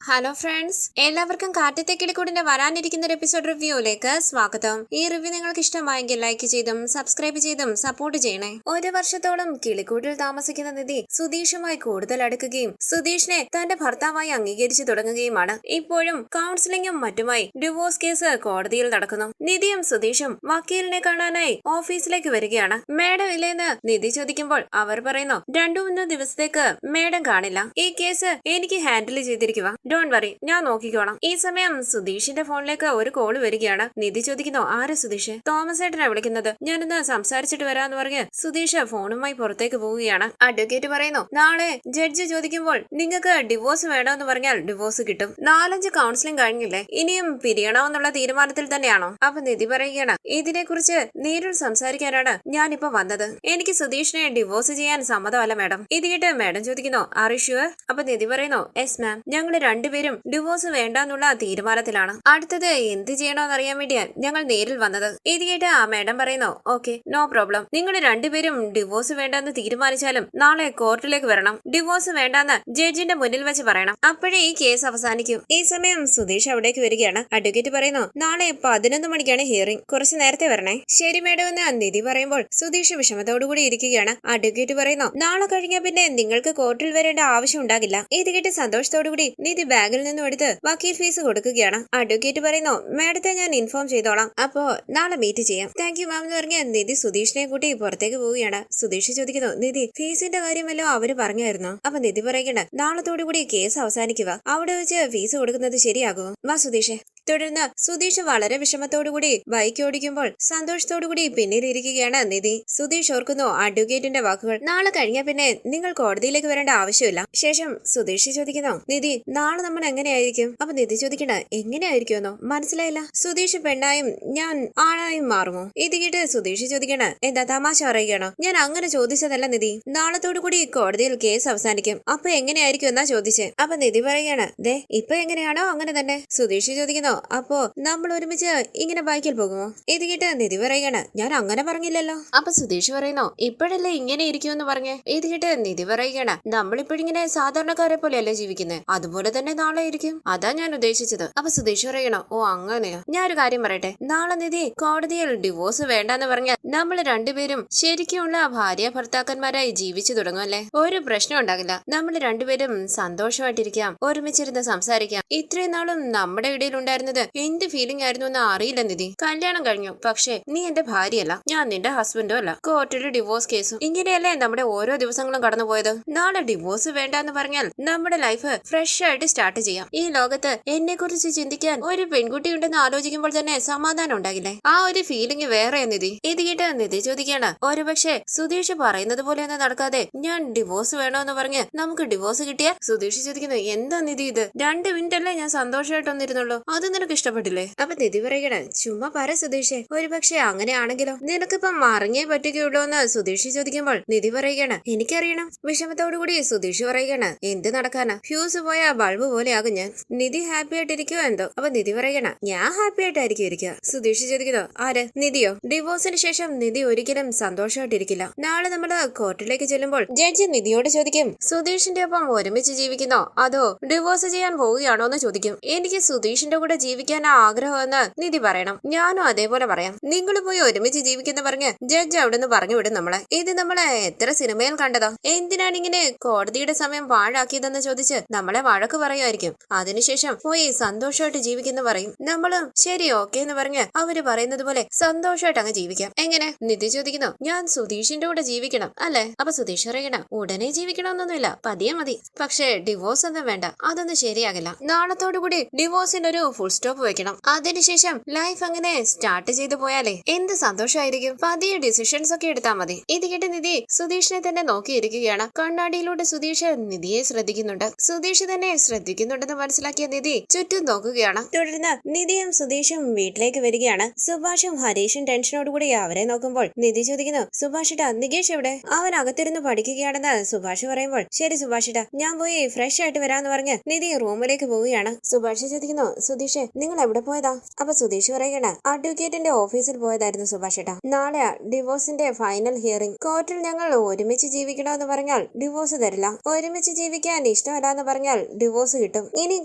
Hello friends, എല്ലാവർക്കും കാറ്റത്തെ കിളിക്കൂടിന്റെ വരാനിരിക്കുന്ന ഒരു എപ്പിസോഡ് റിവ്യൂയിലേക്ക് സ്വാഗതം. ഈ റിവ്യൂ നിങ്ങൾക്ക് ഇഷ്ടമായെങ്കിൽ ലൈക്ക് ചെയ്തും സബ്സ്ക്രൈബ് ചെയ്തും സപ്പോർട്ട് ചെയ്യണേ. ഒരു വർഷത്തോളം കിളിക്കൂട്ടിൽ താമസിക്കുന്ന നിധി സുധീഷുമായി കൂടുതൽ അടുക്കുകയും സുധീഷിനെ തന്റെ ഭർത്താവായി അംഗീകരിച്ചു തുടങ്ങുകയുമാണ്. ഇപ്പോഴും കൗൺസിലിംഗും മറ്റുമായി ഡിവോഴ്സ് കേസ് കോടതിയിൽ നടക്കുന്നു. നിധിയും സുധീഷും വക്കീലിനെ കാണാനായി ഓഫീസിലേക്ക് വരികയാണ്. മേഡം ഇല്ലേന്ന് നിധി ചോദിക്കുമ്പോൾ അവർ പറയുന്നു 2-3 ദിവസത്തേക്ക് മേഡം കാണില്ല. ഈ കേസ് എനിക്ക് ഹാൻഡിൽ ചെയ്തിരിക്കുക, ഡോണ്ട് വറി, ഞാൻ നോക്കിക്കോളാം. ഈ സമയം സുധീഷിന്റെ ഫോണിലേക്ക് ഒരു കോള് വരികയാണ്. നിധി ചോദിക്കുന്നു, ആര് സുധീഷ്? തോമസ് ഏട്ടനാ വിളിക്കുന്നത്, ഞാനിന്ന് സംസാരിച്ചിട്ട് വരാന്ന് പറഞ്ഞ് സുധീഷ് ഫോണുമായി പുറത്തേക്ക് പോവുകയാണ്. അഡ്വക്കേറ്റ് പറയുന്നു, നാളെ ജഡ്ജ് ചോദിക്കുമ്പോൾ നിങ്ങൾക്ക് ഡിവോഴ്സ് വേണമെന്ന് പറഞ്ഞാൽ ഡിവോഴ്സ് കിട്ടും. 4-5 കൗൺസിലിംഗ് കഴിഞ്ഞില്ലേ, ഇനിയും പിരിയണമെന്നുള്ള തീരുമാനത്തിൽ തന്നെയാണോ? അപ്പൊ നിധി പറയുകയാണ്, ഇതിനെ കുറിച്ച് നേരിൽ സംസാരിക്കാനാണ് ഞാനിപ്പോ വന്നത്. എനിക്ക് സുധീഷിനെ ഡിവോഴ്സ് ചെയ്യാൻ സമ്മതമല്ല മേഡം. ഇത് കേട്ട് മേഡം ചോദിക്കുന്നു, ആർ യു ഷുവർ? അപ്പൊ നിധി പറയുന്നു, യെസ് മാം, ഞങ്ങൾ രണ്ടുപേരും ഡിവോഴ്സ് വേണ്ടെന്നുള്ള തീരുമാനത്തിലാണ്. അടുത്തത് എന്ത് ചെയ്യണോന്ന് അറിയാൻ വേണ്ടിയാണ് ഞങ്ങൾ നേരിൽ വന്നത്. ഇത് കേട്ട് ആ മേഡം പറയുന്നു, ഓക്കെ, നോ പ്രോബ്ലം. നിങ്ങൾ രണ്ടുപേരും ഡിവോഴ്സ് വേണ്ടെന്ന് തീരുമാനിച്ചാലും നാളെ കോർട്ടിലേക്ക് വരണം. ഡിവോഴ്സ് വേണ്ടെന്ന് ജഡ്ജിന്റെ മുന്നിൽ വെച്ച് പറയണം. അപ്പോഴേ ഈ കേസ് അവസാനിക്കും. ഈ സമയം സുധീഷ് അവിടേക്ക് വരികയാണ്. അഡ്വക്കേറ്റ് പറയുന്നു, നാളെ 11 മണിക്കാണ് ഹിയറിംഗ്, കുറച്ച് നേരത്തെ വരണേ. ശരി മേഡം എന്ന് നിധി പറയുമ്പോൾ സുധീഷ് വിഷമത്തോടുകൂടി ഇരിക്കുകയാണ്. അഡ്വക്കേറ്റ് പറയുന്നു, നാളെ കഴിഞ്ഞാൽ പിന്നെ നിങ്ങൾക്ക് കോർട്ടിൽ വരേണ്ട ആവശ്യം ഉണ്ടാകില്ല. ഇത് കേട്ട് സന്തോഷത്തോടുകൂടി നിധി ബാഗിൽ നിന്നും എടുത്ത് വക്കീൽ ഫീസ് കൊടുക്കുകയാണ്. അഡ്വക്കേറ്റ് പറയുന്നു, മേഡത്തെ ഞാൻ ഇൻഫോം ചെയ്തോളാം, അപ്പോ നാളെ മീറ്റ് ചെയ്യാം. താങ്ക് യു മാം എന്ന് പറഞ്ഞ നിധി സുധീഷിനെ കൂട്ടി പുറത്തേക്ക് പോവുകയാണ്. സുധീഷ് ചോദിക്കുന്നു, നിധി ഫീസിന്റെ കാര്യമല്ലോ അവര് പറഞ്ഞായിരുന്നു? അപ്പൊ നിധി പറയുകയാണ്, നാളത്തോടുകൂടി കേസ് അവസാനിക്കുക, അവിടെ വെച്ച് ഫീസ് കൊടുക്കുന്നത് ശരിയാകുമോ? വാ സുധീഷേ. തുടർന്ന് സുധീഷ് വളരെ വിഷമത്തോടുകൂടി ബൈക്ക് ഓടിക്കുമ്പോൾ സന്തോഷത്തോടുകൂടി പിന്നിലിരിക്കുകയാണ് നിധി. സുധീഷ് ഓർക്കുന്നു അഡ്വക്കേറ്റിന്റെ വാക്കുകൾ. നാളെ കഴിഞ്ഞ പിന്നെ നിങ്ങൾ കോടതിയിലേക്ക് വരേണ്ട ആവശ്യമില്ല. ശേഷം സുധീഷ് ചോദിക്കുന്നു, നിധി നാളെ നമ്മൾ എങ്ങനെയായിരിക്കും? അപ്പൊ നിധി ചോദിക്കണ, എങ്ങനെയായിരിക്കുമെന്നോ മനസ്സിലായില്ല. സുധീഷ് പെണ്ണായും ഞാൻ ആണായും മാറുമോ? ഇത് കേട്ട് സുധീഷ് ചോദിക്കണ, എന്താ തമാശ പറയുകയാണോ? ഞാൻ അങ്ങനെ ചോദിച്ചതല്ല നിധി, നാളത്തോടുകൂടി കോടതിയിൽ കേസ് അവസാനിക്കും, അപ്പൊ എങ്ങനെയായിരിക്കും എന്നാ ചോദിച്ചേ. അപ്പൊ നിധി പറയുകയാണ്, ദേ ഇപ്പൊ എങ്ങനെയാണോ അങ്ങനെ തന്നെ. സുധീഷ് ചോദിക്കുന്നു, അപ്പോ നമ്മൾ ഒരുമിച്ച് ഇങ്ങനെ ബൈക്കിൽ പോകുമോ? ഇത് കേട്ട് നിധി പറയുകയാണ്, ഞാൻ അങ്ങനെ പറഞ്ഞില്ലല്ലോ. അപ്പൊ സുധീഷ് പറയുന്നു, ഇപ്പോഴല്ലേ ഇങ്ങനെ ഇരിക്കുമെന്ന് പറഞ്ഞേ. ഇത് കേട്ട് നിധി പറയുകയാണ്, നമ്മളിപ്പോഴിങ്ങനെ സാധാരണക്കാരെ പോലെയല്ലേ ജീവിക്കുന്നത്, അതുപോലെ തന്നെ നാളെ ഇരിക്കും, അതാ ഞാൻ ഉദ്ദേശിച്ചത്. അപ്പൊ സുധീഷ് പറയണോ, ഓ അങ്ങനെയോ? ഞാൻ ഒരു കാര്യം പറയട്ടെ, നാളെ നിധി കോടതിയിൽ ഡിവോഴ്സ് വേണ്ടെന്ന് പറഞ്ഞാൽ നമ്മൾ രണ്ടുപേരും ശരിക്കുമുള്ള ഭാര്യ ഭർത്താക്കന്മാരായി ജീവിച്ചു തുടങ്ങുമല്ലേ? ഒരു പ്രശ്നം ഉണ്ടാകില്ല, നമ്മൾ രണ്ടുപേരും സന്തോഷമായിട്ടിരിക്കാം, ഒരുമിച്ചിരുന്ന് സംസാരിക്കാം. ഇത്രയും നാളും നമ്മുടെ ഇടയിൽ ഉണ്ടായിരുന്നത് എന്ത് ഫീലിംഗ് ആയിരുന്നു എന്ന് അറിയില്ല നിധി. കല്യാണം കഴിഞ്ഞു, പക്ഷേ നീ എന്റെ ഭാര്യയല്ല, ഞാൻ നിന്റെ ഹസ്ബൻഡും അല്ല. കോർട്ടിലെ ഡിവോഴ്സ് കേസും ഇങ്ങനെയല്ലേ നമ്മുടെ ഓരോ ദിവസങ്ങളും കടന്നുപോയത്. നാളെ ഡിവോഴ്സ് വേണ്ടെന്ന് പറഞ്ഞാൽ നമ്മുടെ ലൈഫ് ഫ്രഷ് ആയിട്ട് സ്റ്റാർട്ട് ചെയ്യാം. ഈ ലോകത്ത് എന്നെ കുറിച്ച് ചിന്തിക്കാൻ ഒരു പെൺകുട്ടി ഉണ്ടെന്ന് ആലോചിക്കുമ്പോൾ തന്നെ സമാധാനം ഉണ്ടാകില്ലേ? ആ ഒരു ഫീലിംഗ് വേറെ നിധി. ഇത് കേട്ട് നിധി ചോദിക്കാണ്, ഒരുപക്ഷെ സുധീഷ് പറയുന്നത് പോലെ ഒന്നും നടക്കാതെ ഞാൻ ഡിവോഴ്സ് വേണമെന്ന് പറഞ്ഞ് നമുക്ക് ഡിവോഴ്സ് കിട്ടിയ? സുധീഷ് ചോദിക്കുന്നു, എന്താ നിധി ഇത്? 2 മിനിറ്റ് അല്ലേ ഞാൻ സന്തോഷമായിട്ടൊന്നിരുന്നുള്ളൂ, അത് നിനക്ക് ഇഷ്ടപ്പെട്ടില്ലേ? അപ്പൊ നിധി പറയണ, ചുമ്മാ പറ സുധീഷേ, ഒരുപക്ഷെ അങ്ങനെയാണെങ്കിലോ? നിനക്കിപ്പം അറിഞ്ഞേ പറ്റുകയുള്ളൂ എന്ന് സുധീഷ് ചോദിക്കുമ്പോൾ നിധി പറയുകയാണ്, എനിക്കറിയണം. വിഷമത്തോടുകൂടി സുധീഷ് പറയുകയാണ്, എന്ത് നടക്കാനാ, ഫ്യൂസ് പോയ ബൾബ് പോലെയാകും ഞാൻ. നിധി ഹാപ്പി ആയിട്ടിരിക്കുവോ എന്തോ? അപ്പൊ നിധി പറയണ, ഞാൻ ഹാപ്പി ആയിട്ടായിരിക്കും ഇരിക്കുക. സുധീഷ് ചോദിക്കുന്നു, ആര്? നിധിയോ? ഡിവോഴ്സിന് ശേഷം നിധി ഒരിക്കലും സന്തോഷമായിട്ടിരിക്കില്ല. നാളെ നമ്മള് കോർട്ടിലേക്ക് ചെല്ലുമ്പോൾ ജഡ്ജി നിധിയോട് ചോദിക്കും, സുധീഷിന്റെ ഒപ്പം ഒരുമിച്ച് ജീവിക്കുന്നോ അതോ ഡിവോഴ്സ് ചെയ്യാൻ പോവുകയാണോ എന്ന് ചോദിക്കും. എനിക്ക് സുധീഷിന്റെ കൂടെ ജീവിക്കാൻ ആഗ്രഹമെന്ന് നിധി പറയണം, ഞാനും അതേപോലെ പറയാം. നിങ്ങൾ പോയി ഒരുമിച്ച് ജീവിക്കുന്ന പറഞ്ഞ് ജഡ്ജ് അവിടുന്ന് പറഞ്ഞു വിടും നമ്മളെ. ഇത് നമ്മളെ എത്ര സിനിമയിൽ കണ്ടതോ? എന്തിനാണ് ഇങ്ങനെ കോടതിയുടെ സമയം പാഴാക്കിയതെന്ന് ചോദിച്ച് നമ്മളെ വഴക്ക് പറയുമായിരിക്കും. അതിനുശേഷം പോയി സന്തോഷമായിട്ട് ജീവിക്കുന്ന പറയും. നമ്മളും ശരി ഓക്കെ എന്ന് പറഞ്ഞ് അവര് പറയുന്നത് പോലെ സന്തോഷമായിട്ട് അങ്ങ് ജീവിക്കാം. എങ്ങനെ? നിധി ചോദിക്കുന്നു, ഞാൻ സുധീഷിന്റെ കൂടെ ജീവിക്കണം അല്ലെ? അപ്പൊ സുധീഷ് അറിയണം, ഉടനെ ജീവിക്കണമെന്നൊന്നുമില്ല, പതിയെ മതി. പക്ഷേ ഡിവോഴ്സ് ഒന്നും വേണ്ട, അതൊന്നും ശരിയാകില്ല. നാളത്തോടുകൂടി ഡിവോഴ്സിനൊരു ഫുൾ സ്റ്റോപ്പ് വെക്കണം. അതിനുശേഷം ലൈഫ് അങ്ങനെ സ്റ്റാർട്ട് ചെയ്തു പോയാലേ എന്ത് സന്തോഷമായിരിക്കും. പതിയെ ഡിസിഷൻസ് ഒക്കെ എടുത്താൽ മതി. ഇത് കേട്ട് നിധി സുധീഷിനെ തന്നെ നോക്കിയിരിക്കുകയാണ്. കണ്ണാടിയിലൂടെ സുധീഷ് നിധിയെ ശ്രദ്ധിക്കുന്നുണ്ട്. സുധീഷ് തന്നെ ശ്രദ്ധിക്കുന്നുണ്ടെന്ന് മനസ്സിലാക്കിയ നിധി ചുറ്റും നോക്കുകയാണ്. തുടർന്ന് നിധിയും സുധീഷും വീട്ടിലേക്ക് വരികയാണ്. സുഭാഷും ഹരീഷും ടെൻഷനോടുകൂടി അവരെ നോക്കുമ്പോൾ നിധി ചോദിക്കുന്നു, സുഭാഷിട്ടാ നികേഷ് എവിടെ? അവൻ അകത്തിരുന്ന് പഠിക്കുകയാണെന്ന് സുഭാഷ് പറയുമ്പോൾ, ശരി സുഭാഷിട്ടാ, ഞാൻ പോയി ഫ്രഷ് ആയിട്ട് വരാന്ന് പറഞ്ഞ് നിധി റൂമിലേക്ക് പോവുകയാണ്. സുഭാഷ് ചോദിക്കുന്നു, സുധീഷ സുഭാഷ് നിങ്ങൾ എവിടെ പോയതാ? അപ്പൊ സുധീഷ് പറയണ അഡ്വക്കേറ്റിന്റെ ഓഫീസിൽ പോയതായിരുന്നു സുഭാഷ് ഏട്ടാ. നാളെയാ ഡിവോഴ്സിന്റെ ഫൈനൽ ഹിയറിംഗ്. കോർട്ടിൽ ഞങ്ങൾ ഒരുമിച്ച് ജീവിക്കണമെന്ന് പറഞ്ഞാൽ ഡിവോഴ്സ് തരില്ല, ഒരുമിച്ച് ജീവിക്കാൻ ഇഷ്ടമല്ലാന്ന് പറഞ്ഞാൽ ഡിവോഴ്സ് കിട്ടും. ഇനി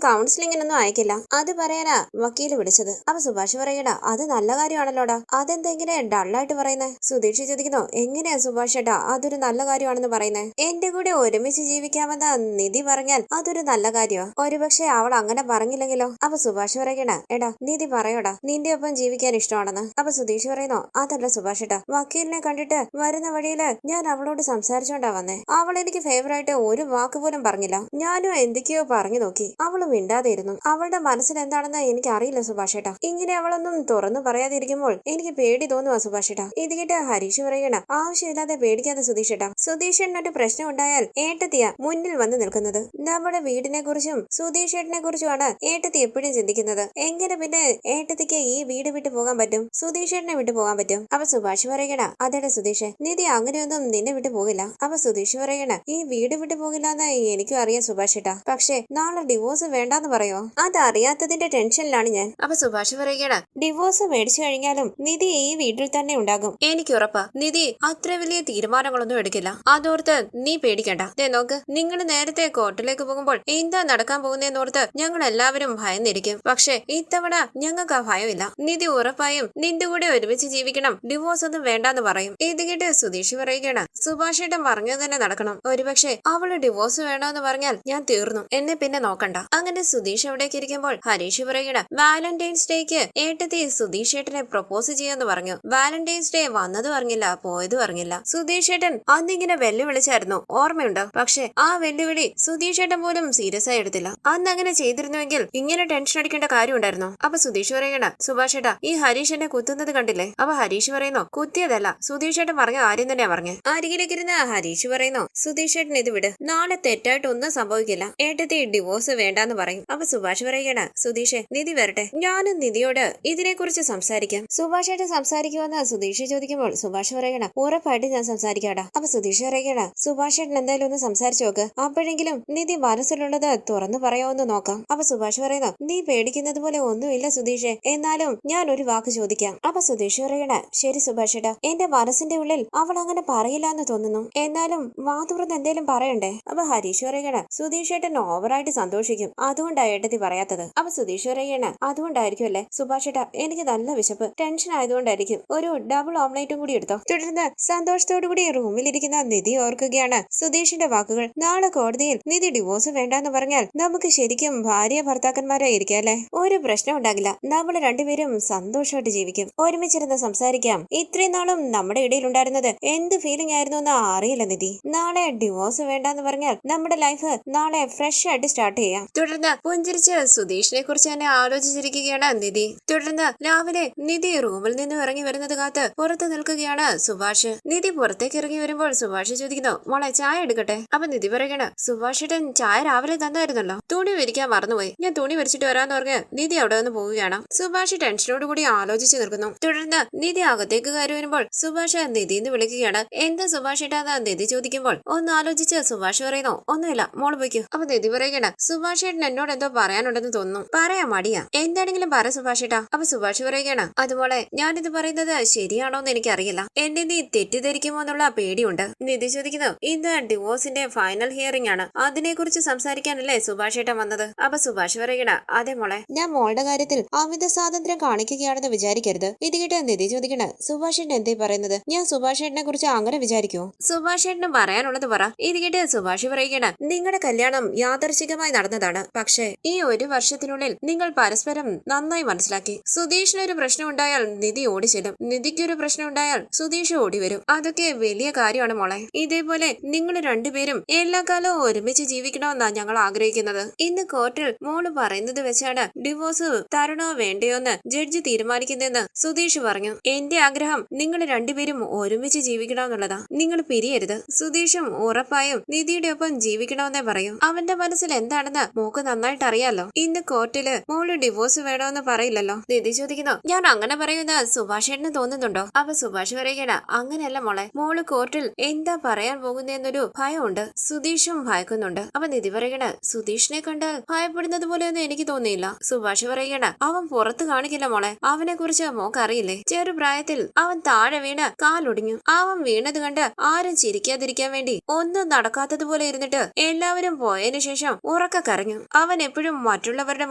കൗൺസിലിങ്ങിനൊന്നും അയക്കില്ല. അത് പറയാനാ വക്കീല് വിളിച്ചത്. അപ്പൊ സുഭാഷ് പറയണ അത് നല്ല കാര്യമാണല്ലോടാ, അതെന്തെങ്ങനെ ഡള്ളായിട്ട് പറയുന്നേ? സുധീഷ് ചോദിക്കുന്നു എങ്ങനെയാ സുഭാഷ് ഏട്ടാ അതൊരു നല്ല കാര്യമാണെന്ന് പറയുന്നേ? എന്റെ കൂടെ ഒരുമിച്ച് ജീവിക്കാമെന്ന നിധി പറഞ്ഞാൽ അതൊരു നല്ല കാര്യമാ. ഒരുപക്ഷെ അവൾ അങ്ങനെ പറഞ്ഞില്ലെങ്കിലോ? അപ്പൊ സുഭാഷ് പറയണ എടാ നിധി പറയോടാ നിന്റെ ഒപ്പം ജീവിക്കാൻ ഇഷ്ടമാണെന്ന്. അപ്പൊ സുധീഷ് പറയുന്നു അതല്ല സുഭാഷ് ഏട്ടാ, വക്കീലിനെ കണ്ടിട്ട് വരുന്ന വഴിയില് ഞാൻ അവളോട് സംസാരിച്ചോണ്ടാ വന്നേ. അവൾ എനിക്ക് ഫേവറായിട്ട് ഒരു വാക്ക് പോലും പറഞ്ഞില്ല. ഞാനും എന്തൊക്കെയോ പറഞ്ഞു നോക്കി, അവള് മിണ്ടാതെ ഇരുന്നു. അവളുടെ മനസ്സിൽ എന്താണെന്ന് എനിക്ക് അറിയില്ല സുഭാഷ് ഏട്ടാ. ഇങ്ങനെ അവളൊന്നും തുറന്നു പറയാതിരിക്കുമ്പോൾ എനിക്ക് പേടി തോന്നുവാ സുഭാഷ് ഏട്ടാ. ഇത് കേട്ട് ഹരീഷ് പറയണ ആവശ്യമില്ലാതെ പേടിക്കാതെ സുധീഷ് ഏട്ടാ. സുധീഷേട്ടനൊരു പ്രശ്നം ഉണ്ടായാൽ ഏട്ടത്തിയ മുന്നിൽ വന്ന് നിൽക്കുന്നത്. നമ്മുടെ വീടിനെ കുറിച്ചും സുധീഷ് ഏട്ടനെ കുറിച്ചുമാണ് ഏട്ടത്തി എപ്പോഴും ചിന്തിക്കുന്നത്. എങ്ങനെ പിന്നെ ഏട്ടത്തിക്ക് ഈ വീട് വിട്ടു പോകാൻ പറ്റും? സുധീഷ് ഏട്ടനെ വിട്ടു പോകാൻ പറ്റും? അപ്പൊ സുഭാഷ് പറയണ അതേടാ സുധീഷ്, നിധി അങ്ങനെയൊന്നും നിന്നെ വിട്ടു പോകില്ല. അപ്പൊ സുധീഷ് പറയണ ഈ വീട് വിട്ടു പോകില്ല എന്ന് എനിക്കും അറിയാം സുഭാഷ് ഏട്ടാ, പക്ഷെ നാളെ ഡിവോഴ്സ് വേണ്ടാന്ന് പറയോ? അതറിയാത്തതിന്റെ ടെൻഷനിലാണ് ഞാൻ. അപ്പൊ സുഭാഷ് പറയണ ഡിവോഴ്സ് മേടിച്ചു കഴിഞ്ഞാലും നിധി ഈ വീട്ടിൽ തന്നെ ഉണ്ടാകും, എനിക്ക് ഉറപ്പാ. നിധി അത്ര വലിയ തീരുമാനങ്ങളൊന്നും എടുക്കില്ല, അതോർത്ത് നീ പേടിക്കണ്ട. നോക്ക്, നിങ്ങൾ നേരത്തെ കോർട്ടിലേക്ക് പോകുമ്പോൾ എന്താ നടക്കാൻ പോകുന്നതെന്നോർത്ത് ഞങ്ങൾ എല്ലാവരും ഭയന്നിരിക്കും. പക്ഷെ ഇത്തവണ ഞങ്ങൾക്ക് ആ ഭയമില്ല. നിധി ഉറപ്പായും നിന്റെ കൂടെ ഒരുമിച്ച് ജീവിക്കണം, ഡിവോഴ്സ് ഒന്നും വേണ്ടാന്ന് പറയും. ഇത് കേട്ട് സുധീഷ് പറയുകയാണ് സുഭാഷ് ഏട്ടൻ പറഞ്ഞത് തന്നെ നടക്കണം. ഒരുപക്ഷെ അവള് ഡിവോഴ്സ് വേണമെന്ന് പറഞ്ഞാൽ ഞാൻ തീർന്നു, എന്നെ പിന്നെ നോക്കണ്ട. അങ്ങനെ സുധീഷ് അവിടേക്ക് ഇരിക്കുമ്പോൾ ഹരീഷ് പറയണ വാലന്റൈൻസ് ഡേക്ക് ഏട്ടത്തി സുധീഷ് ഏട്ടനെ പ്രൊപ്പോസ് ചെയ്യാന്ന് പറഞ്ഞു. വാലന്റൈൻസ് ഡേ വന്നതും അറിഞ്ഞില്ല പോയതും അറിഞ്ഞില്ല. സുധീഷ് ഏട്ടൻ അന്നിങ്ങനെ വെല്ലുവിളിച്ചായിരുന്നു, ഓർമ്മയുണ്ടോ? പക്ഷെ ആ വെല്ലുവിളി സുധീഷ് ഏട്ടൻ പോലും സീരിയസ് ആയി എടുത്തില്ല. അന്ന് അങ്ങനെ ചെയ്തിരുന്നുവെങ്കിൽ ഇങ്ങനെ ടെൻഷൻ അടിക്കേണ്ട കാര്യം ഉണ്ടായിരുന്നോ? അപ്പൊ സുധീഷ് പറയണ സുഭാഷ് ഏട്ടാ ഈ ഹരീഷ് എന്നെ കുത്തുന്നത് കണ്ടില്ലേ? അപ്പൊ ഹരീഷ് പറയുന്നു കുത്തിയതല്ല, സുധീഷ് ഏട്ടൻ പറഞ്ഞ ആര്യം തന്നെയാ പറഞ്ഞേ. അരികിലേക്കിരുന്ന ഹരീഷ് പറയുന്നു സുധീഷ് ഏട്ടൻ ഇത് വിട്, നാളെ തെറ്റായിട്ടൊന്നും സംഭവിക്കില്ല, ഏട്ടത്തി ഡിവോഴ്സ് വേണ്ടാന്ന് പറയും. അപ്പൊ സുഭാഷ് പറയണ സുധീഷ് നിധി വരട്ടെ, ഞാനും നിധിയോട് ഇതിനെ കുറിച്ച് സംസാരിക്കാം. സുഭാഷ് ഏട്ടൻ സംസാരിക്കുമെന്ന് സുധീഷ് ചോദിക്കുമ്പോൾ സുഭാഷ് പറയണ ഉറപ്പായിട്ട് ഞാൻ സംസാരിക്കാടാ. അപ്പൊ സുധീഷ് പറയണ സുഭാഷ് ഏട്ടൻ എന്തായാലും ഒന്ന് സംസാരിച്ചു നോക്ക്, അപ്പോഴെങ്കിലും നിധി മനസ്സിലുള്ളത് തുറന്നു പറയാമെന്ന് നോക്കാം. അപ്പൊ സുഭാഷ് പറയുന്നു നീ പേടിക്കുന്നത് പോലെ ഒന്നുമില്ല സുധീഷേ, എന്നാലും ഞാൻ ഒരു വാക്ക് ചോദിക്കാം. അപ്പൊ സുധീഷ് പറയണ ശരി സുഭാഷ് ഏട്ടാ, എന്റെ മനസ്സിന്റെ ഉള്ളിൽ അവൾ അങ്ങനെ പറയില്ല എന്ന് തോന്നുന്നു, എന്നാലും വാ തുറന്ന് എന്തേലും പറയണ്ടേ? അപ്പൊ ഹരീഷ് പറയണ സുധീഷ് ഏട്ടൻ ഓവറായിട്ട് സന്തോഷിക്കും, അതുകൊണ്ടാ ഏട്ടത്തി പറയാത്തത്. അപ്പൊ സുധീഷ് പറയണ അതുകൊണ്ടായിരിക്കും അല്ലേ സുഭാഷ് ഏട്ടാ, എനിക്ക് നല്ല വിശപ്പ്, ടെൻഷൻ ആയതുകൊണ്ടായിരിക്കും, ഒരു ഡബിൾ ഓംലേറ്റും കൂടി എടുത്തോ. തുടർന്ന് സന്തോഷത്തോടു കൂടി റൂമിലിരിക്കുന്ന നിധി ഓർക്കുകയാണ് സുധീഷിന്റെ വാക്കുകൾ. നാളെ കോടതിയിൽ നിധി ഡിവോഴ്സ് വേണ്ടാന്ന് പറഞ്ഞാൽ നമുക്ക് ശരിക്കും ഭാര്യ ഭർത്താക്കന്മാരായിരിക്കും അല്ലെ? ഒരു പ്രശ്നം ഉണ്ടാകില്ല, നമ്മൾ രണ്ടുപേരും സന്തോഷമായിട്ട് ജീവിക്കും, ഒരുമിച്ചിരുന്ന് സംസാരിക്കാം. ഇത്രയും നാളും നമ്മുടെ ഇടയിൽ ഉണ്ടായിരുന്നത് എന്ത് ഫീലിംഗ് ആയിരുന്നു എന്ന് അറിയില്ല നിധി. നാളെ ഡിവോഴ്സ് വേണ്ടാന്ന് പറഞ്ഞാൽ നമ്മുടെ ലൈഫ് നാളെ ഫ്രഷ് ആയിട്ട് സ്റ്റാർട്ട് ചെയ്യാം. തുടർന്ന് പുഞ്ചിരിച്ച് സുധീഷിനെ കുറിച്ച് തന്നെ ആലോചിച്ചിരിക്കുകയാണ് നിധി. തുടർന്ന് രാവിലെ നിധി റൂമിൽ നിന്ന് ഇറങ്ങി വരുന്നത് കാത്ത് പുറത്ത് നിൽക്കുകയാണ് സുഭാഷ്. നിധി പുറത്തേക്ക് ഇറങ്ങി വരുമ്പോൾ സുഭാഷ് ചോദിക്കുന്നു മോളെ ചായ എടുക്കട്ടെ? അപ്പൊ നിധി പറയണ സുഭാഷേട്ടൻ ചായ രാവിലെ തന്നായിരുന്നല്ലോ, തുണി വിരിക്കാൻ മറന്നുപോയി, ഞാൻ തുണി വിരിച്ചിട്ട് വരാന്ന് പറഞ്ഞ് നിധി അവിടെ നിന്ന് പോവുകയാണ്. സുഭാഷ് ടെൻഷനോട് കൂടി ആലോചിച്ച് നിൽക്കുന്നു. തുടർന്ന് നിധി അകത്തേക്ക് കയറി വരുമ്പോൾ സുഭാഷ് നിധിന്ന് വിളിക്കുകയാണ്. എന്താ സുഭാഷ് ഏട്ടാന്ന് നിധി ചോദിക്കുമ്പോൾ ഒന്ന് ആലോചിച്ച് സുഭാഷ് പറയുന്നു ഒന്നുമില്ല മോള് പോയിക്കോ. അപ്പൊ നിധി പറയുകയാണ് സുഭാഷ് ഏട്ടൻ എന്നോട് എന്തോ പറയാനുണ്ടെന്ന് തോന്നുന്നു, പറയാൻ മടിയാ, എന്താണെങ്കിലും പറ സുഭാഷ് ഏട്ടാ. അപ്പൊ സുഭാഷ് പറയുകയാണ് അതുപോലെ ഞാനിത് പറയുന്നത് ശരിയാണോന്ന് എനിക്കറിയില്ല, എന്നെ നീ തെറ്റിദ്ധരിക്കുമോ എന്നുള്ള പേടിയുണ്ട്. നിധി ചോദിക്കുന്നു ഇന്ന് ഡിവോഴ്സിന്റെ ഫൈനൽ ഹിയറിംഗ് ആണ്, അതിനെ കുറിച്ച് സംസാരിക്കാനല്ലേ സുഭാഷ് ഏട്ടൻ വന്നത്? അപ്പൊ സുഭാഷ് പറയണ അതെ മോളെ, ഞാൻ മോളുടെ കാര്യത്തിൽ അമിത സ്വാതന്ത്ര്യം കാണിക്കുകയാണെന്ന് വിചാരിക്കരുത്. ഇത് കേട്ട് നിധി ചോദിക്കണ സുഭാഷ് ഏട്ടൻ എന്തേ പറയുന്നത്? ഞാൻ സുഭാഷ് ഏട്ടനെ കുറിച്ച് അങ്ങനെ വിചാരിക്കുമോ? സുഭാഷ് ഏട്ടന് പറയാനുള്ളത് പറ. ഇത് കേട്ട് സുഭാഷ് പറയുകയാണ് നിങ്ങളുടെ കല്യാണം യാദർശികമായി നടന്നതാണ്, പക്ഷേ ഈ ഒരു വർഷത്തിനുള്ളിൽ നിങ്ങൾ പരസ്പരം നന്നായി മനസ്സിലാക്കി. സുധീഷിനൊരു പ്രശ്നം ഉണ്ടായാൽ നിധി ഓടിച്ചെല്ലും, നിധിക്കൊരു പ്രശ്നം ഉണ്ടായാൽ സുധീഷ് ഓടി വരും, അതൊക്കെ വലിയ കാര്യമാണ് മോളെ. ഇതേപോലെ നിങ്ങൾ രണ്ടുപേരും എല്ലാ കാലവും ഒരുമിച്ച് ജീവിക്കണമെന്നാ ഞങ്ങൾ ആഗ്രഹിക്കുന്നത്. ഇന്ന് കോർട്ടിൽ മോള് പറയുന്നത് വെച്ചാണ് ഡിവോഴ്സ് തരണോ വേണ്ടയോ എന്ന് ജഡ്ജി തീരുമാനിക്കുന്നതെന്ന് സുധീഷ് പറഞ്ഞു. എന്റെ ആഗ്രഹം നിങ്ങൾ രണ്ടുപേരും ഒരുമിച്ച് ജീവിക്കണമെന്നുള്ളതാ, നിങ്ങൾ പിരിയരുത്. സുധീഷും ഉറപ്പായും നിധിയുടെ ഒപ്പം ജീവിക്കണമെന്നേ പറയും. അവന്റെ മനസ്സിൽ എന്താണെന്ന് മോക്ക് നന്നായിട്ട് അറിയാലോ. ഇന്ന് കോർട്ടില് മോള് ഡിവോഴ്സ് വേണമെന്ന് പറയില്ലല്ലോ. നിധി ചോദിക്കുന്നു ഞാൻ അങ്ങനെ പറയുന്ന സുഭാഷേട്ടന് തോന്നുന്നുണ്ടോ? അപ്പൊ സുഭാഷ് പറയുകയാണ് അങ്ങനെയല്ല മോളെ, മോള് കോർട്ടിൽ എന്താ പറയാൻ പോകുന്നതെന്നൊരു ഭയമുണ്ട്, സുധീഷും ഭയക്കുന്നുണ്ട്. അപ്പൊ നിധി പറയണ സുധീഷിനെ കണ്ടാൽ ഭയപ്പെടുന്നത് പോലെയൊന്നും എനിക്ക് തോന്നിയില്ല. സുഭാഷ് പറയുകയാണ് അവൻ പുറത്ത് കാണിക്കില്ല മോളെ, അവനെ കുറിച്ച് മോക്ക് അറിയില്ലേ, ചെറുപ്രായത്തിൽ അവൻ താഴെ വീണ് കാലൊടിഞ്ഞു. അവൻ വീണത് കണ്ട് ആരും ചിരിക്കാതിരിക്കാൻ വേണ്ടി ഒന്നും നടക്കാത്തതുപോലെ ഇരുന്നിട്ട് എല്ലാവരും പോയതിനു ശേഷം ഉറക്ക കരഞ്ഞു. അവൻ എപ്പോഴും മറ്റുള്ളവരുടെ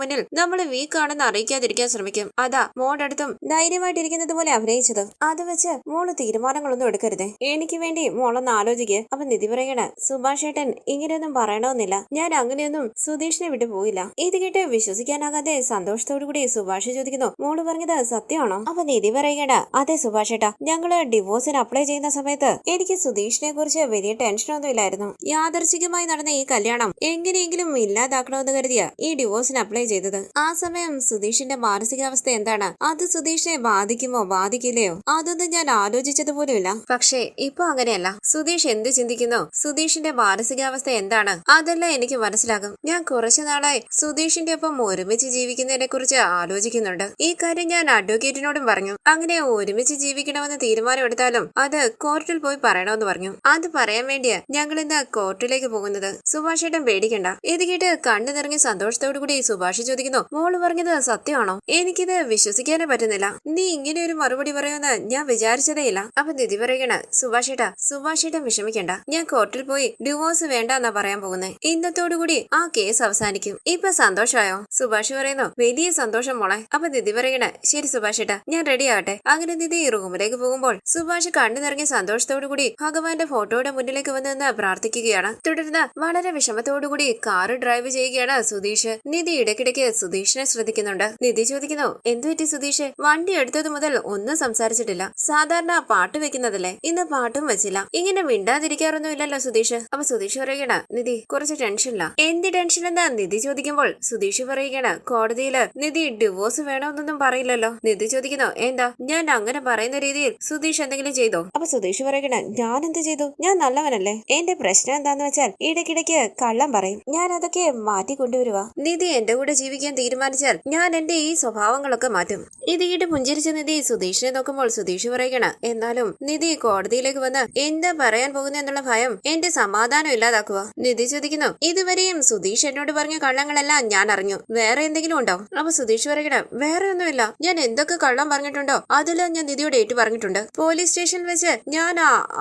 മുന്നിൽ നമ്മൾ വീക്കാണെന്ന് അറിയിക്കാതിരിക്കാൻ ശ്രമിക്കും. അതാ മോളുടെ അടുത്തും ധൈര്യമായിട്ടിരിക്കുന്നത് പോലെ അഭിനയിച്ചത്. അത് വെച്ച് മോള് തീരുമാനങ്ങളൊന്നും എടുക്കരുതേ, എനിക്ക് വേണ്ടി മോളൊന്ന് ആലോചിക്ക്. അപ്പൊ നിധി പറയണ സുഭാഷ് ഏട്ടൻ ഇങ്ങനെയൊന്നും പറയണമെന്നില്ല, ഞാൻ അങ്ങനെയൊന്നും സുധീഷിനെ വിട്ടു പോയില്ല. ഇത് കേട്ട് വിശ്വസിക്കാനാകാതെ സന്തോഷത്തോടു കൂടി സുഭാഷ് ചോദിക്കുന്നു, മോള് പറഞ്ഞത് സത്യമാണോ? അപ്പൊ നിധി പറയണ അതെ സുഭാഷ് ഏട്ടാ, ഞങ്ങള് ഡിവോഴ്സിന് അപ്ലൈ ചെയ്യുന്ന സമയത്ത് എനിക്ക് സുധീഷിനെ കുറിച്ച് വലിയ ടെൻഷനൊന്നും ഇല്ലായിരുന്നു. യാദർശികമായി നടന്ന ഈ കല്യാണം എങ്ങനെയെങ്കിലും ഇല്ലാതാക്കണമെന്ന് കരുതിയ ഈ ഡിവോഴ്സിന് അപ്ലൈ ചെയ്തത്. ആ സമയം സുധീഷിന്റെ മാനസികാവസ്ഥ എന്താണ്, അത് സുധീഷിനെ ബാധിക്കുമോ ബാധിക്കില്ലയോ അതൊന്നും ഞാൻ ആലോചിച്ചതുപോലുമില്ല. പക്ഷേ ഇപ്പൊ അങ്ങനെയല്ല. സുധീഷ് എന്ത് ചിന്തിക്കുന്നു, സുധീഷിന്റെ മാനസികാവസ്ഥ എന്താണ്, അതെല്ലാം എനിക്ക് മനസ്സിലാകും. ഞാൻ കുറച്ചു നാളായി സുധീഷിന്റെ ഒപ്പം ഒരുമിച്ച് ജീവിക്കുന്നതിനെ കുറിച്ച് ആലോചിക്കുന്നുണ്ട്. ഈ കാര്യം ഞാൻ അഡ്വക്കേറ്റിനോടും പറഞ്ഞു. അങ്ങനെ ഒരുമിച്ച് ജീവിക്കണമെന്ന് തീരുമാനമെടുത്താലും അത് കോർട്ടിൽ പോയി പറയണമെന്ന് പറഞ്ഞു. അത് പറയാൻ വേണ്ടിയാ ഞങ്ങൾ ഇന്ന് കോർട്ടിലേക്ക് പോകുന്നത്. സുഭാഷ് ഏട്ടൻ പേടിക്കണ്ട. ഇത് കേട്ട് കണ്ണു നിറഞ്ഞ സന്തോഷത്തോടു കൂടി സുഭാഷ് ചോദിക്കുന്നു, മോള് പറഞ്ഞത് സത്യമാണോ? എനിക്കിത് വിശ്വസിക്കാനേ പറ്റുന്നില്ല. നീ ഇങ്ങനെ ഒരു മറുപടി പറയുമെന്ന് ഞാൻ വിചാരിച്ചതേയില്ല. അപ്പൊ നിധി പറയണ സുഭാഷ് ഏട്ടൻ വിഷമിക്കണ്ട, ഞാൻ കോർട്ടിൽ പോയി ഡിവോഴ്സ് വേണ്ട എന്നാ പറയാൻ പോകുന്നത്. ഇന്നത്തോടുകൂടി ആ കേസ് അവസാനിക്കും. ഇപ്പൊ സന്തോഷമായോ? സുഭാഷ് പറയുന്നു, വലിയ സന്തോഷം മോളെ. അപ്പൊ നിധി പറയണ ശരി സുഭാഷ് ഏട്ടാ, ഞാൻ റെഡി ആകട്ടെ. അങ്ങനെ നിധി റൂമിലേക്ക് പോകുമ്പോൾ സുഭാഷ് കണ്ണു നിറഞ്ഞ സന്തോഷത്തോടു കൂടി ഭഗവാന്റെ ഫോട്ടോയുടെ മുന്നിലേക്ക് വന്ന് നിന്ന് പ്രാർത്ഥിക്കുകയാണ്. തുടർന്ന് വളരെ വിഷമത്തോടുകൂടി കാറ് ഡ്രൈവ് ചെയ്യുകയാണ് സുധീഷ്. നിധി ഇടയ്ക്കിടയ്ക്ക് സുധീഷിനെ ശ്രദ്ധിക്കുന്നുണ്ട്. നിധി ചോദിക്കുന്നു, എന്തുപറ്റി സുധീഷ്? വണ്ടി എടുത്തത് മുതൽ ഒന്നും സംസാരിച്ചിട്ടില്ല. സാധാരണ പാട്ട് വെക്കുന്നതല്ലേ, ഇന്ന് പാട്ടും വെച്ചില്ല. ഇങ്ങനെ മിണ്ടാതിരിക്കാറൊന്നും ഇല്ലല്ലോ സുധീഷ്. അപ്പൊ സുധീഷ് പറയുകയാണ്, നിധി കുറച്ച് ടെൻഷനില്ല. എന്ത് ടെൻഷൻ എന്താ നിധി ചോദിക്കുമ്പോൾ സുധീഷ് പറയുകയാണ്, കോടതിയില് നിധി ഡിവോഴ്സ് വേണമെന്നൊന്നും പറയില്ലല്ലോ. നിധി ചോദിക്കുന്നു, എന്താ ഞാൻ അങ്ങനെ പറയുന്ന രീതിയിൽ സുധീഷ് എന്തെങ്കിലും ചെയ്തോ? അപ്പൊ സുധീഷ് പറയുകയാണ്, ഞാൻ എന്ത് ചെയ്തു? ഞാൻ നല്ലവനല്ലേ. എന്റെ പ്രശ്നം എന്താന്ന് വെച്ചാൽ ഇടയ്ക്കിടയ്ക്ക് കള്ളം പറയും. ഞാൻ അതൊക്കെ മാറ്റി കൊണ്ടുവരുവാ. നിധി എന്റെ കൂടെ ജീവിക്കാൻ തീരുമാനിച്ചാൽ ഞാൻ എന്റെ ഈ സ്വഭാവങ്ങളൊക്കെ മാറ്റും. ഇത് കേട്ട് പുഞ്ചിരിച്ച നിധി സുധീഷിനെ നോക്കുമ്പോൾ സുധീഷ് പറയുകയാണ്, എന്നാലും നിധി കോടതിയിലേക്ക് വന്ന് എന്താ പറയാൻ പോകുന്ന എന്നുള്ള ഭയം എന്റെ സമാധാനം ഇല്ലാതാക്കുക. നിധി ചോദിക്കുന്നു, ഇതുവരെയും സുധീഷ് എന്നോട് പറഞ്ഞ കള്ളങ്ങളെല്ലാം ഞാൻ അറിഞ്ഞു. വേറെ എന്തെങ്കിലും ഉണ്ടോ? അപ്പൊ സുധീഷ് പറയണം, വേറെ ഒന്നുമില്ല. ഞാൻ എന്തൊക്കെ കള്ളം പറഞ്ഞിട്ടുണ്ടോ അതെല്ലാം ഞാൻ നിധിയോട് ഏറ്റു പറഞ്ഞിട്ടുണ്ട്. പോലീസ് സ്റ്റേഷനിൽ വെച്ച് ഞാൻ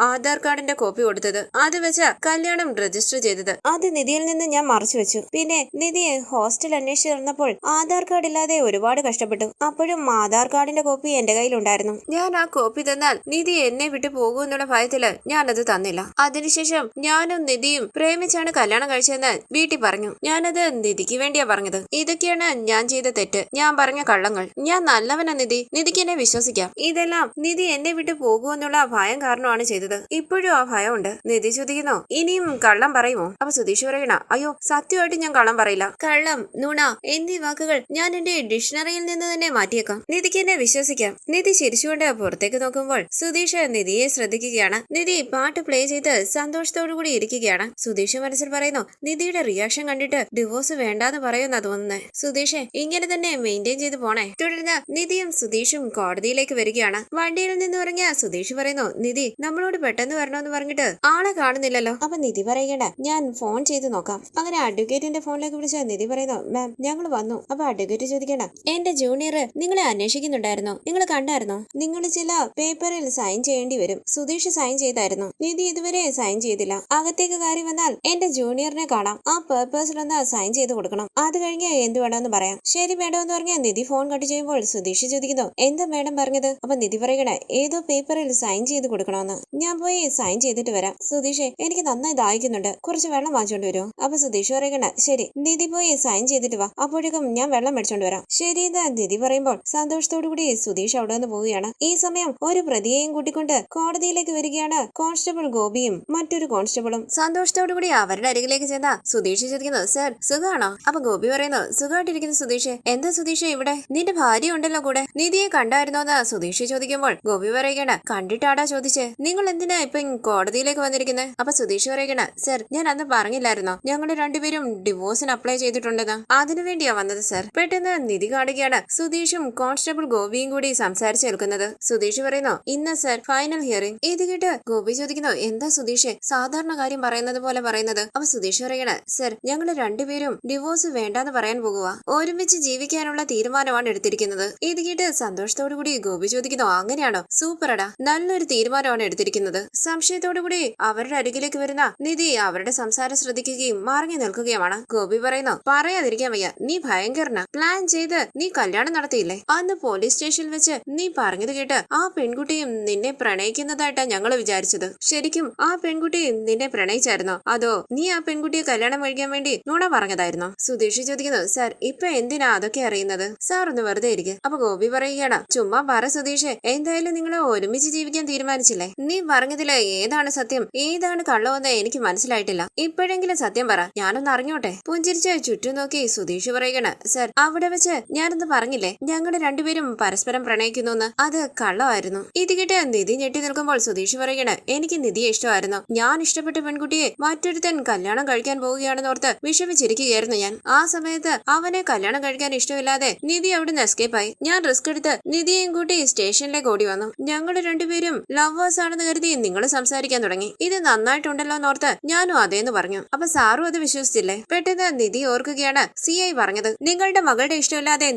ആധാർ കാർഡിന്റെ കോപ്പി കൊടുത്തത്, അത് വെച്ച് കല്യാണം രജിസ്റ്റർ ചെയ്തത്, അത് നിധിയിൽ നിന്ന് ഞാൻ മറച്ചു വെച്ചു. പിന്നെ നിധി ഹോസ്റ്റൽ അന്വേഷിച്ച് നടന്നപ്പോൾ ആധാർ കാർഡ് ഇല്ലാതെ ഒരുപാട് കഷ്ടപ്പെട്ടു. അപ്പോഴും ആധാർ കാർഡിന്റെ കോപ്പി എന്റെ കയ്യിലുണ്ടായിരുന്നു. ഞാൻ ആ കോപ്പി തന്നാൽ നിധി എന്നെ വിട്ടു പോകും എന്നുള്ള ഭയത്തില് ഞാനത് തന്നില്ല. അതിനുശേഷം ഞാനും നിധിയും പ്രേമിച്ചാണ് കല്യാണം കഴിച്ചതെന്ന് വീട്ടിൽ പറഞ്ഞു. ഞാനത് നിധിക്ക് വേണ്ടിയാ പറഞ്ഞത്. ഇതൊക്കെയാണ് ഞാൻ ചെയ്ത തെറ്റ്, ഞാൻ പറഞ്ഞ കള്ളങ്ങൾ. ഞാൻ നല്ലവനാ നിധി, നിധിക്ക് എന്നെ വിശ്വസിക്കാം. ഇതെല്ലാം നിധി എന്നെ വിട്ടു പോകുമെന്നുള്ള ഭയം കാരണമാണ് ചെയ്തത്. ഇപ്പോഴും ആ ഭയം ഉണ്ട്. നിധി ചോദിക്കുന്നു, ഇനിയും കള്ളം പറയുമോ? അപ്പൊ സുധീഷ് പറയണ, അയ്യോ സത്യമായിട്ട് ഞാൻ കള്ളം പറയില്ല. കള്ളം, നുണ എന്നീ വാക്കുകൾ ഞാൻ എന്റെ ഡിക്ഷണറിയിൽ നിന്ന് തന്നെ മാറ്റിയേക്കാം. നിധിക്ക് എന്നെ വിശ്വസിക്കാം. നിധി ചിരിച്ചുകൊണ്ട് പുറത്തേക്ക് നോക്കുമ്പോൾ സുധീഷ് നിധിയെ ശ്രദ്ധിക്കുകയാണ്. നിധി പാട്ട് പ്ലേ ചെയ്ത് സന്തോഷത്തോടു കൂടി ഇരിക്കുകയാണ്. സുധീഷ് മനസ്സിൽ പറയുന്നു, നിധിയുടെ റിയാക്ഷൻ കണ്ടിട്ട് ഡിവോഴ്സ് വേണ്ടാന്ന് പറയുമെന്നാ തോന്നുന്നത്. സുധീഷ് ഇങ്ങനെ തന്നെ മെയിൻറ്റെയിൻ ചെയ്ത് പോണേ. തുടർന്ന് നിധിയും സുധീഷും കോടതിയിലേക്ക് വരികയാണ്. വണ്ടിയിൽ നിന്ന് ഇറങ്ങിയ സുധീഷ് പറയുന്നു, നിധി നമ്മളോട് പെട്ടെന്ന് വരണമെന്ന് പറഞ്ഞിട്ട് ആളെ കാണുന്നില്ലല്ലോ. അപ്പൊ നിധി പറയണ്ട, ഞാൻ ഫോൺ ചെയ്ത് നോക്കാം. അങ്ങനെ അഡ്വക്കേറ്റിന്റെ ഫോണിലേക്ക് വിളിച്ച നിധി പറയുന്നു, മാം ഞങ്ങൾ വന്നു. അപ്പൊ അഡ്വക്കേറ്റ് ചോദിക്കണ്ട, എന്റെ ജൂനിയർ നിങ്ങളെ അന്വേഷിക്കുന്നുണ്ടായിരുന്നോ? നിങ്ങൾ കണ്ടായിരുന്നോ? നിങ്ങൾ ചില പേപ്പറിൽ സൈൻ ചെയ്യേണ്ടി വരും. സുധീഷ് സൈൻ ചെയ്തായിരുന്നു, നിധി ഇതുവരെ സൈൻ ചെയ്തില്ല. അകത്തേക്ക് കയറി വന്നാൽ എന്റെ ജൂനിയറിനെ കാണാം. ആ പേപ്പേഴ്സിലൊന്ന് സൈൻ ചെയ്ത് കൊടുക്കണം. അത് കഴിഞ്ഞ് എന്ത് വേണമെന്ന് പറയാം. ശരി മേഡം എന്ന് പറഞ്ഞ നിധി ഫോൺ കട്ട് ചെയ്യുമ്പോൾ സുധീഷ് ചോദിക്കുന്നു, എന്താ മേഡം പറഞ്ഞത്? അപ്പൊ നിധി പറയണ, ഏതോ പേപ്പറിൽ സൈൻ ചെയ്ത് കൊടുക്കണമെന്ന്. ഞാൻ പോയി സൈൻ ചെയ്തിട്ട് വരാം. സുധീഷ് എനിക്ക് നന്നായി ദാഹിക്കുന്നുണ്ട്, കുറച്ച് വെള്ളം വാങ്ങിച്ചോണ്ട് വരുമോ? അപ്പൊ സുധീഷ് പറയണ, ശരി നിധി പോയി സൈൻ ചെയ്തിട്ട് വാ, അപ്പോഴേക്കും ഞാൻ വെള്ളം മേടിച്ചോണ്ട് വരാം. ശരി എന്ന് നിധി പറയുമ്പോൾ സന്തോഷത്തോടു കൂടി സുധീഷ് അവിടെ നിന്ന് പോവുകയാണ്. ഈ സമയം ഒരു പ്രതിയെയും കൂട്ടിക്കൊണ്ട് കോടതിയിലേക്ക് വരികയാണ് കോൺസ്റ്റബിൾ ഗോപിയും മറ്റൊരു കോൺസ്റ്റബിളും. സന്തോഷത്തോടു കൂടി അവരുടെ അരികിലേക്ക് ചെന്ന സുധീഷ് ചോദിക്കുന്നു, സർ സുഖാണോ? അപ്പൊ ഗോപി പറയുന്നു, സുഖമായിട്ടിരിക്കുന്നു സുധീഷ്. എന്താ സുധീഷ് ഇവിടെ? നിന്റെ ഭാര്യ ഉണ്ടല്ലോ കൂടെ, നിധിയെ കണ്ടായിരുന്നോന്ന് സുധീഷ് ചോദിക്കുമ്പോൾ ഗോപി പറയുകയാണ്, കണ്ടിട്ടാടാ ചോദിച്ചേ, നിങ്ങൾ എന്തിനാ ഇപ്പൊ കോടതിയിലേക്ക് വന്നിരിക്കുന്നത്? അപ്പൊ സുധീഷ് പറയുകയാണ്, സർ ഞാൻ അന്ന് പറഞ്ഞില്ലായിരുന്നോ ഞങ്ങൾ രണ്ടുപേരും ഡിവോഴ്സിന് അപ്ലൈ ചെയ്തിട്ടുണ്ടെന്ന്? അതിനു വേണ്ടിയാ വന്നത് സർ. പെട്ടെന്ന് നിധി കാണുകയാണ് സുധീഷും കോൺസ്റ്റബിൾ ഗോപിയും കൂടി സംസാരിച്ച് നിൽക്കുന്നത്. സുധീഷ് പറയുന്നു, ഇന്ന് സർ ഫൈനൽ ഹിയറിംഗ്. ഇത് കേട്ട് ഗോപി ചോദിക്കുന്നു, എന്താ സുധീഷ് സാധാരണ കാര്യം പറയുന്നത് പോലെ പറയുന്നത്? അപ്പൊ സുധീഷ് പറയണ, സർ ഞങ്ങൾ രണ്ടുപേരും ഡിവോഴ്സ് വേണ്ടാന്ന് പറയാൻ പോകുക. ഒരുമിച്ച് ജീവിക്കാനുള്ള തീരുമാനമാണ് എടുത്തിരിക്കുന്നത്. ഇത് കേട്ട് സന്തോഷത്തോടു കൂടി ഗോപി ചോദിക്കുന്നു, അങ്ങനെയാണോ? സൂപ്പറടാ, നല്ലൊരു തീരുമാനമാണ് എടുത്തിരിക്കുന്നത്. സംശയത്തോടു കൂടി അവരുടെ അരികിലേക്ക് വരുന്ന നിധി അവരുടെ സംസാരം ശ്രദ്ധിക്കുകയും മറങ്ങി നിൽക്കുകയുമാണ്. ഗോപി പറയുന്നു, പറയാതിരിക്കാൻ വയ്യ, നീ ഭയങ്കരനാ. പ്ലാൻ ചെയ്ത് നീ കല്യാണം നടത്തിയില്ലേ? അന്ന് പോലീസ് സ്റ്റേഷനിൽ വെച്ച് നീ പറഞ്ഞത് കേട്ട് ആ പെൺകുട്ടിയും നിന്നെ പ്രണയിക്കുന്നതായിട്ടാ ഞങ്ങൾ വിചാരിച്ചത്. ശരിക്കും ആ പെൺകുട്ടി നിന്നെ പ്രണയിച്ചായിരുന്നോ, അതോ നീ ആ പെൺകുട്ടിയെ കല്യാണം കഴിക്കാൻ വേണ്ടി നുണ പറഞ്ഞതായിരുന്നോ? സുധീഷ് ചോദിക്കുന്നു, സാർ ഇപ്പൊ എന്തിനാ അതൊക്കെ അറിയുന്നത്? സാർ ഒന്ന് വെറുതെ ഇരിക്കും. അപ്പൊ ഗോപി പറയുകയാണ്, ചുമ്മാ പറ സുധീഷ്, എന്തായാലും നിങ്ങൾ ഒരുമിച്ച് ജീവിക്കാൻ തീരുമാനിച്ചില്ലേ? നീ പറഞ്ഞതില് ഏതാണ് സത്യം ഏതാണ് കള്ളമെന്ന് എനിക്ക് മനസ്സിലായിട്ടില്ല. ഇപ്പോഴെങ്കിലും സത്യം പറ, ഞാനൊന്ന് അറിഞ്ഞോട്ടെ. പുഞ്ചിരിച്ച് ചുറ്റും നോക്കി സുധീഷ് പറയുകയാണ്, സാർ അവിടെ വെച്ച് ഞാനൊന്ന് പറഞ്ഞില്ലേ, ഞങ്ങളുടെ രണ്ടുപേരും പരസ്പരം പ്രണയിക്കുന്നു. അത് കള്ളമായിരുന്നു. ഇത് കേട്ട് നിധി ഞെട്ടി നിൽക്കുമ്പോൾ സുധീഷ് പറയുകയാണ്, എനിക്ക് നിധിയെ ഇഷ്ടമായിരുന്നു. ഞാൻ ഇഷ്ടപ്പെട്ട പെൺകുട്ടിയെ മറ്റൊരുത്തൻ കല്യാണം കഴിക്കാൻ പോവുകയാണെന്ന് ഓർത്ത് വിഷമിച്ചിരിക്കുകയായിരുന്നു ഞാൻ. ആ സമയത്ത് അവനെ കല്യാണം കഴിക്കാൻ ഇഷ്ടമില്ലാതെ നിധി അവിടുന്ന് എസ്കേപ്പായി. ഞാൻ റിസ്ക് എടുത്ത് നിധിയെയും കൂട്ടി സ്റ്റേഷനിലേക്ക് ഓടി വന്നു. ഞങ്ങൾ രണ്ടുപേരും ലവേഴ്സ് ആണെന്ന് കരുതി നിങ്ങൾ സംസാരിക്കാൻ തുടങ്ങി. ഇത് നന്നായിട്ടുണ്ടല്ലോ എന്നോർത്ത് ഞാനും അതേന്ന് പറഞ്ഞു. അപ്പൊ സാറും അത് വിശ്വസിച്ചില്ലേ? പെട്ടെന്ന് നിധി ഓർക്കുകയാണ് CI പറഞ്ഞത്. നിങ്ങളുടെ മകളുടെ ഇഷ്ടമില്ലാതെ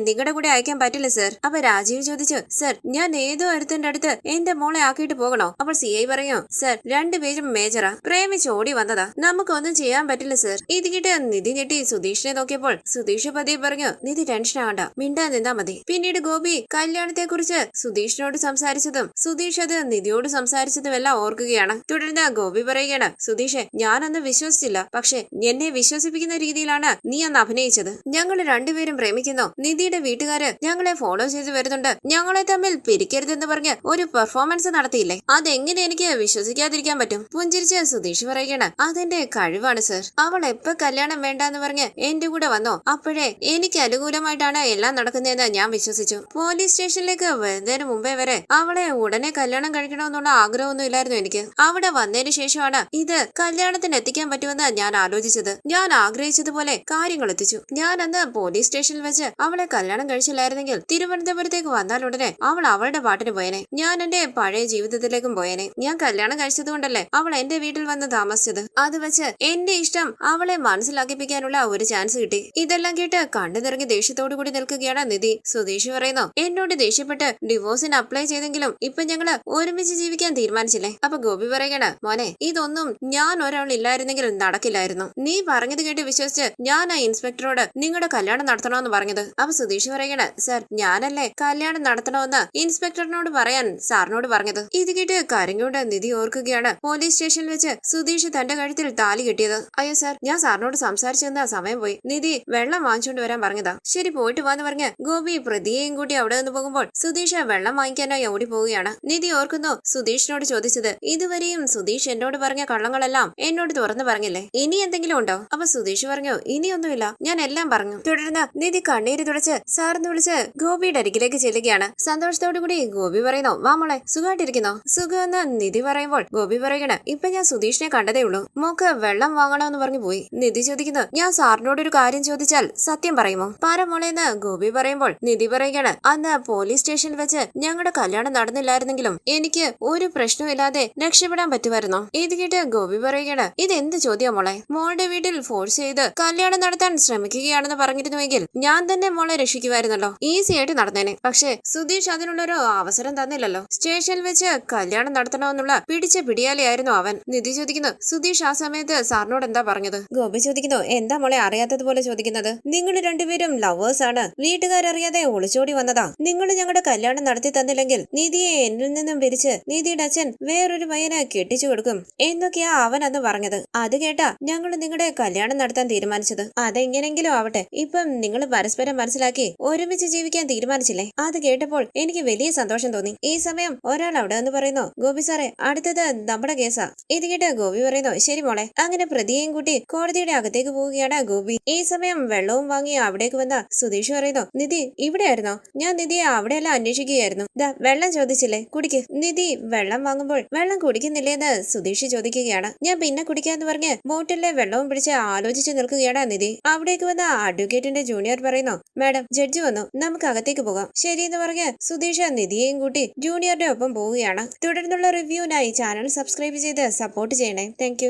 നിങ്ങളുടെ കൂടെ അയക്കാൻ പറ്റില്ല സർ. അപ്പൊ രാജീവ് ചോദിച്ചു, സർ ഞാൻ ഏതോ ഒരുത്തന്റെ അടുത്ത് എന്റെ മോളെ ആക്കിയിട്ട് പോകണോ? അപ്പോൾ CI പറയും, സർ രണ്ടുപേരും മേജറാ, പ്രേമിച്ച് ഓടി വന്നതാ, നമുക്കൊന്നും ചെയ്യാൻ പറ്റില്ല സർ. ഇത് കേട്ട് നിധി ഞെട്ടി സുധീഷിനെ നോക്കിയപ്പോൾ സുധീഷ് പതിയെ പറഞ്ഞു, നിധി ടെൻഷൻ ആവണ്ട, മിണ്ടാ നിന്നാ മതി. പിന്നീട് ഗോപി കല്യാണത്തെ കുറിച്ച് സുധീഷിനോട് സംസാരിച്ചതും സുധീഷ് അത് നിധിയോട് സംസാരിച്ചതും എല്ലാം ഓർക്കുകയാണ്. തുടർന്ന് ഗോപി പറയുകയാണ്, സുധീഷെ ഞാനൊന്ന് വിശ്വസിച്ചില്ല, പക്ഷെ എന്നെ വിശ്വസിപ്പിക്കുന്ന രീതിയിലാണ് നീ അന്ന് അഭിനയിച്ചത്. ഞങ്ങൾ രണ്ടുപേരും പ്രേമിക്കുന്നു. നിധിയുടെ വീട്ടുകാര് ഞങ്ങളെ ഫോളോ ചെയ്ത് വരുന്നുണ്ട്. ഞങ്ങളെ തമ്മിൽ പിരിക്കരുതെന്ന് പറഞ്ഞ് ഒരു പെർഫോമൻസ് നടത്തിയില്ലേ? അതെങ്ങനെ എനിക്ക് വിശ്വസിക്കാതിരിക്കാൻ പറ്റും? പുഞ്ചിരിച്ച് സുധീഷ് പറയുകയാണ്, അതെന്റെ കഴിവാണ് സർ. അവൾ എപ്പോ കല്യാണം വേണ്ടെന്ന് പറഞ്ഞ് എന്റെ കൂടെ വന്നോ അപ്പോഴേ എനിക്ക് അനുകൂലമായിട്ടാണ് എല്ലാം നടക്കുന്നതെന്ന് ഞാൻ വിശ്വസിച്ചു. പോലീസ് സ്റ്റേഷനിലേക്ക് വരുന്നതിന് മുമ്പേ വരെ അവളെ ഉടനെ കല്യാണം കഴിക്കണമെന്നുള്ള ആഗ്രഹമൊന്നും ഇല്ലായിരുന്നു എനിക്ക്. അവിടെ വന്നതിന് ശേഷമാണ് ഇത് കല്യാണത്തിന് എത്തിക്കാൻ പറ്റുമെന്ന് ഞാൻ ആലോചിച്ചത്. ഞാൻ ആഗ്രഹിച്ചതുപോലെ കാര്യങ്ങൾ എത്തിച്ചു. ഞാൻ അന്ന് പോലീസ് സ്റ്റേഷനിൽ വെച്ച് അവളെ കല്യാണം കഴിച്ചില്ലായിരുന്നെങ്കിൽ തിരുവനന്തപുരത്തേക്ക് വന്നാൽ ഉടനെ അവൾ അവളുടെ പാട്ടിന് പോയനെ. ഞാൻ എന്റെ പഴയ ജീവിതത്തിലേക്കും പോയനെ. ഞാൻ കല്യാണം കഴിച്ചത് കൊണ്ടല്ലേ അവൾ എന്റെ വീട്ടിൽ വന്ന് താമസിച്ചത്. അത് വെച്ച് എന്റെ ഇഷ്ടം അവളെ മനസ്സിലാക്കിപ്പിക്കാനുള്ള ഒരു ചാൻസ് കിട്ടി. ഇതെല്ലാം കേട്ട് കണ്ടു നിറങ്ങി ദേഷ്യത്തോടു കൂടി നിൽക്കുകയാണ് നിധി. സുധീഷ് പറയുന്നു, എന്നോട് ദേഷ്യപ്പെട്ട് ഡിവോഴ്സിന് അപ്ലൈ ചെയ്തെങ്കിലും ഇപ്പൊ ഞങ്ങള് ഒരുമിച്ച് ജീവിക്കാൻ തീരുമാനിച്ചില്ലേ? അപ്പൊ ഗോപി പറയുകയാണ്, മോനെ ഇതൊന്നും ഞാൻ ഒരാൾ ഇല്ലായിരുന്നെങ്കിൽ നടക്കില്ലായിരുന്നു. നീ പറഞ്ഞത് കേട്ട് വിശ്വസിച്ച് ഞാൻ ആ ഇൻസ്പെക്ടറോട് നിങ്ങളുടെ കല്യാണം നടത്തണമെന്ന് പറഞ്ഞത്. അപ്പൊ സുധീഷ് പറയണ, സർ ഞാനല്ലേ കല്യാണം നടത്തണമെന്ന് ഇൻസ്പെക്ടറിനോട് പറയാൻ സാറിനോട് പറഞ്ഞത്. ഇത് കേട്ട് കരഞ്ഞുകൊണ്ട് നിധി ഓർക്കുകയാണ് പോലീസ് സ്റ്റേഷനിൽ വെച്ച് സുധീഷ് തന്റെ കഴുത്തിൽ താലി കെട്ടിയത്. അയ്യോ സാർ, ഞാൻ സാറിനോട് സംസാരിച്ചെന്നാ സമയം പോയി. നിധി വെള്ളം വാങ്ങിച്ചോണ്ട് വരാൻ പറഞ്ഞതാ. ശരി പോയിട്ട് വാന്ന് പറഞ്ഞ് ഗോപി പ്രതിയെയും കൂട്ടി അവിടെ നിന്ന് പോകുമ്പോൾ സുധീഷ് വെള്ളം വാങ്ങിക്കാനായി ഓടി പോവുകയാണ്. നിധി ഓർക്കുന്നു സുധീഷിനോട് ചോദിച്ചത്, ഇതുവരെയും സുധീഷ് എന്നോട് പറഞ്ഞ കള്ളങ്ങളെല്ലാം എന്നോട് തുറന്നു പറഞ്ഞില്ലേ, ഇനി എന്തെങ്കിലും ഉണ്ടോ? അപ്പൊ സുധീഷ് പറഞ്ഞു, ഇനിയൊന്നുമില്ല, ഞാൻ എല്ലാം പറഞ്ഞു. തുടർന്ന് നിധി കണ്ണീര് തുടച്ച് സാറിന് വിളിച്ച് ഗോപിയുടെ അരികിലേക്ക് ചെല്ലുകയാണ്. സന്തോഷത്തോടു കൂടി ഗോപി പറയുന്നു, വാ മോളെ, സുഖമായിട്ടിരിക്കുന്നോ? സുഖമെന്ന് നിധി പറയുമ്പോൾ ഗോപി പറയണ, ഇപ്പൊ ഞാൻ സുധീഷിനെ കണ്ടതേ ഉള്ളൂ, മോക്ക് വെള്ളം വാങ്ങണമെന്ന് പറഞ്ഞു പോയി. നിധി ചോദിക്കുന്നു, ഞാൻ സാറിനോട് ഒരു കാര്യം ചോദിച്ചാൽ സത്യം പറയുമോ? പറ മോളെന്ന് ഗോപി പറയുമ്പോൾ നിധി പറയുകയാണ്, അന്ന് പോലീസ് സ്റ്റേഷനിൽ വെച്ച് ഞങ്ങളുടെ കല്യാണം നടന്നില്ലായിരുന്നെങ്കിലും എനിക്ക് ഒരു പ്രശ്നമില്ലാതെ രക്ഷപ്പെടാൻ പറ്റുമായിരുന്നോ? ഇത് കേട്ട് ഗോപി പറയുകയാണ്, ഇതെന്ത് ചോദ്യം മോളെ? മോളുടെ വീട്ടിൽ ഫോഴ്സ് ചെയ്ത് കല്യാണം നടത്താൻ ശ്രമിക്കുകയാണെന്ന് പറഞ്ഞിരുന്നുവെങ്കിൽ ഞാൻ തന്നെ മോളെ രക്ഷിക്കുമായിരുന്നല്ലോ, ഈസി ആയിട്ട് നടന്നേനെ. പക്ഷെ സുധീഷ് അതിനുള്ളൊരു അവസരം തന്നില്ലല്ലോ. സ്റ്റേഷനിൽ വെച്ച് കല്യാണം നടത്തണമെന്നുള്ള പിടിച്ച പിടിയാലെയായിരുന്നു അവൻ. നിധി ചോദിക്കുന്നു, സുധീഷ് ആ സമയത്ത് സാറിനോട് എന്താ പറഞ്ഞത്? ഗോപി ചോദിക്കുന്നു, എന്താ മോളെ അറിയാത്തതുപോലെ ചോദിക്കുന്നത്? നിങ്ങൾ രണ്ടുപേരും ലവേഴ്സ് ആണ്, വീട്ടുകാരറിയാതെ ഒളിച്ചോടി വന്നതാ. നിങ്ങൾ ഞങ്ങളുടെ കല്യാണം നടത്തി തന്നില്ലെങ്കിൽ നിധിയെ എന്നിൽ നിന്നും പിരിച്ച് നിധിയുടെ അച്ഛൻ വേറൊരു പയ്യനെ കെട്ടിച്ചു കൊടുക്കും എന്നൊക്കെയാ അവൻ അന്ന് പറഞ്ഞത്. അത് കേട്ടാ ഞങ്ങൾ നിങ്ങളുടെ കല്യാണം നടത്താൻ തീരുമാനിച്ചത്. അതെങ്ങനെങ്കിലും ആവട്ടെ, ഇപ്പം നിങ്ങൾ പരസ്പരം മനസ്സിലാക്കി ഒരുമിച്ച് ജീവിക്കാൻ തീരുമാനിച്ചില്ലേ? അത് കേട്ടപ്പോൾ എനിക്ക് വലിയ സന്തോഷം തോന്നി. ഈ സമയം ഒരാൾ അവിടെ എന്ന് പറയുന്നു, ഗോപി സാറേ അടുത്തത് നമ്മുടെ കേസാ. ഇത് കേട്ട് ഗോപി പറയുന്നു, ശരി മോളെ. അങ്ങനെ പ്രതിയെയും കൂട്ടി കോടതിയുടെ അകത്തേക്ക് പോവുകയാണ് ഗോപി. ഈ സമയം വെള്ളവും വാങ്ങി അവിടേക്ക് വന്ന സുധീഷ് പറയുന്നു, നിധി ഇവിടെയായിരുന്നോ? ഞാൻ നിധിയെ അവിടെയെല്ലാം അന്വേഷിക്കുകയായിരുന്നു. ദാ വെള്ളം ചോദിച്ചില്ലേ, കുടിക്ക്. നിധി വെള്ളം വാങ്ങുമ്പോൾ വെള്ളം കുടിക്കുന്നില്ലേന്ന് സുധീഷ് ചോദിക്കുകയാണ്. ഞാൻ പിന്നെ കുടിക്കാന്ന് പറഞ്ഞ് ബോട്ടിലെ വെള്ളവും പിടിച്ച് ആലോചിച്ച് നിൽക്കുകയാണ് നിധി. അവിടേക്ക് വന്ന അഡ്വക്കേറ്റിന്റെ ജൂനിയർ പറയുന്നു, മാഡം ജഡ്ജി വന്നു, നമുക്ക് അകത്തേക്ക് പോകാം. ശരിയെന്ന് പറഞ്ഞ് സുധീഷ് നിധിയെയും കൂട്ടി ജൂനിയറുടെ ഒപ്പം പോവുകയാണ്. തുടർന്നുള്ള റിവ്യൂവിനായി ചാനൽ സബ്സ്ക്രൈബ് ചെയ്ത് സപ്പോർട്ട് ചെയ്യണേ. താങ്ക്